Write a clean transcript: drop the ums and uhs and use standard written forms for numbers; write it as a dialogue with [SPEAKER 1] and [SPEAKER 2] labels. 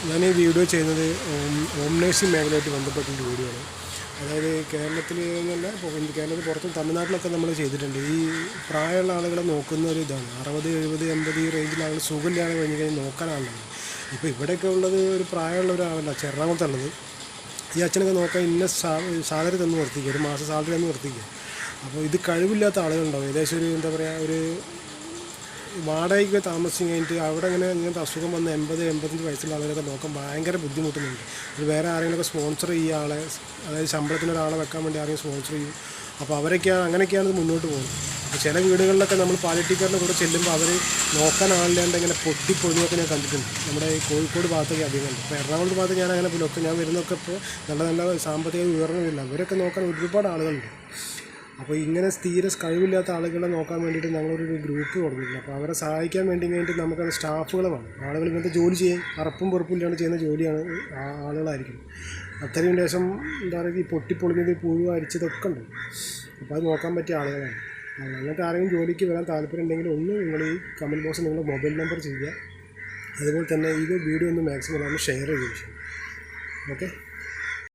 [SPEAKER 1] ഞാൻ ഈ വീഡിയോ ചെയ്യുന്നത് ഹോം നേഴ്സിംഗ് മേഖലയായിട്ട് ബന്ധപ്പെട്ടൊരു വീഡിയോ ആണ്. അതായത് കേരളത്തിൽ എന്നല്ല, കേരളത്തിൽ പുറത്തും തമിഴ്നാട്ടിലൊക്കെ നമ്മൾ ചെയ്തിട്ടുണ്ട്. ഈ പ്രായമുള്ള ആളുകളെ നോക്കുന്ന ഒരു ഇതാണ്. 60, 70, 80 ഈ റേഞ്ചിൽ ആളുകൾ സുഖമില്ലാതെ കഴിഞ്ഞ് കഴിഞ്ഞാൽ നോക്കാനാണുള്ളത്. ഇപ്പോൾ ഇവിടെയൊക്കെ ഉള്ളത് ഒരു പ്രായമുള്ള ഒരാളല്ല, എറണാകുളത്തുള്ളത്. ഈ അച്ഛനൊക്കെ നോക്കാൻ ഇന്ന സാലറി തന്ന് നിർത്തിക്കുക, ഒരു മാസം സാലറി തന്ന് നിർത്തിക്കുക. അപ്പോൾ ഇത് കഴിവില്ലാത്ത ആളുകളുണ്ടാവും. ഏകദേശം ഒരു എന്താ പറയുക, ഒരു വാടകയ്ക്ക് താമസിച്ച് കഴിഞ്ഞിട്ട് അവിടെ ഇങ്ങനത്തെ അസുഖം വന്ന് 80-85 വയസ്സുള്ള ആളുകളൊക്കെ നോക്കാൻ ഭയങ്കര ബുദ്ധിമുട്ടുന്നുണ്ട്. ഇത് വേറെ ആരെങ്കിലുമൊക്കെ സ്പോൺസർ ചെയ്യുക, ആളെ അതായത് ശമ്പളത്തിന് ഒരാളെ വെക്കാൻ വേണ്ടി ആരെങ്കിലും സ്പോൺസർ ചെയ്യും. അപ്പോൾ അങ്ങനെയൊക്കെയാണ് ഇത് മുന്നോട്ട് പോകുന്നത്. അപ്പോൾ ചില വീടുകളിലൊക്കെ നമ്മൾ പാലിയേറ്റീവ് കെയറിൻ്റെ കൂടെ ചെല്ലുമ്പോൾ അവർ നോക്കാൻ ആളില്ലാണ്ട് ഇങ്ങനെ പൊട്ടിപ്പൊഴിഞ്ഞൊക്കെ ഞാൻ കണ്ടിട്ടുണ്ട്. നമ്മുടെ ഈ കോഴിക്കോട് ഭാഗത്തൊക്കെ അധികം കണ്ടു. ഇപ്പോൾ എറണാകുളത്ത് ഭാഗത്ത് ഞാൻ അങ്ങനെ പോലും ഞാൻ വരുന്നതൊക്കെ ഇപ്പോൾ നല്ല നല്ല സാമ്പത്തിക ഉയർന്നില്ല. അവരൊക്കെ നോക്കാൻ ഒരുപാട് ആളുകളുണ്ട്. അപ്പോൾ ഇങ്ങനെ തീരെ കഴിവില്ലാത്ത ആളുകളെ നോക്കാൻ വേണ്ടിയിട്ട് ഞങ്ങളൊരു ഗ്രൂപ്പ് തുടങ്ങിയിട്ടുണ്ട്. അപ്പോൾ അവരെ സഹായിക്കാൻ വേണ്ടിയിട്ട് നമുക്കത് സ്റ്റാഫുകൾ വേണം. ആളുകൾ ഇങ്ങനത്തെ ജോലി ചെയ്യും, അറപ്പും പൊറുപ്പില്ലാണ്ട് ചെയ്യുന്ന ജോലിയാണ് ആളുകളായിരിക്കും. അത്രയും ദേശം എന്താ പറയുക, ഈ പൊട്ടിപ്പൊളിഞ്ഞത്, പുഴു അരിച്ചതൊക്കെ ഉണ്ട്. അപ്പോൾ അത് നോക്കാൻ പറ്റിയ ആളുകളാണ്. അങ്ങനത്തെ ആരെങ്കിലും ജോലിക്ക് വരാൻ താല്പര്യം ഉണ്ടെങ്കിൽ ഒന്ന് നിങ്ങൾ ഈ കമൻറ്റ് ബോക്സിൽ നിങ്ങളുടെ മൊബൈൽ നമ്പർ ചെയ്യുക. അതുപോലെ തന്നെ ഈ വീഡിയോ ഒന്ന് മാക്സിമം ഷെയർ ചെയ്യുക. ഓക്കെ.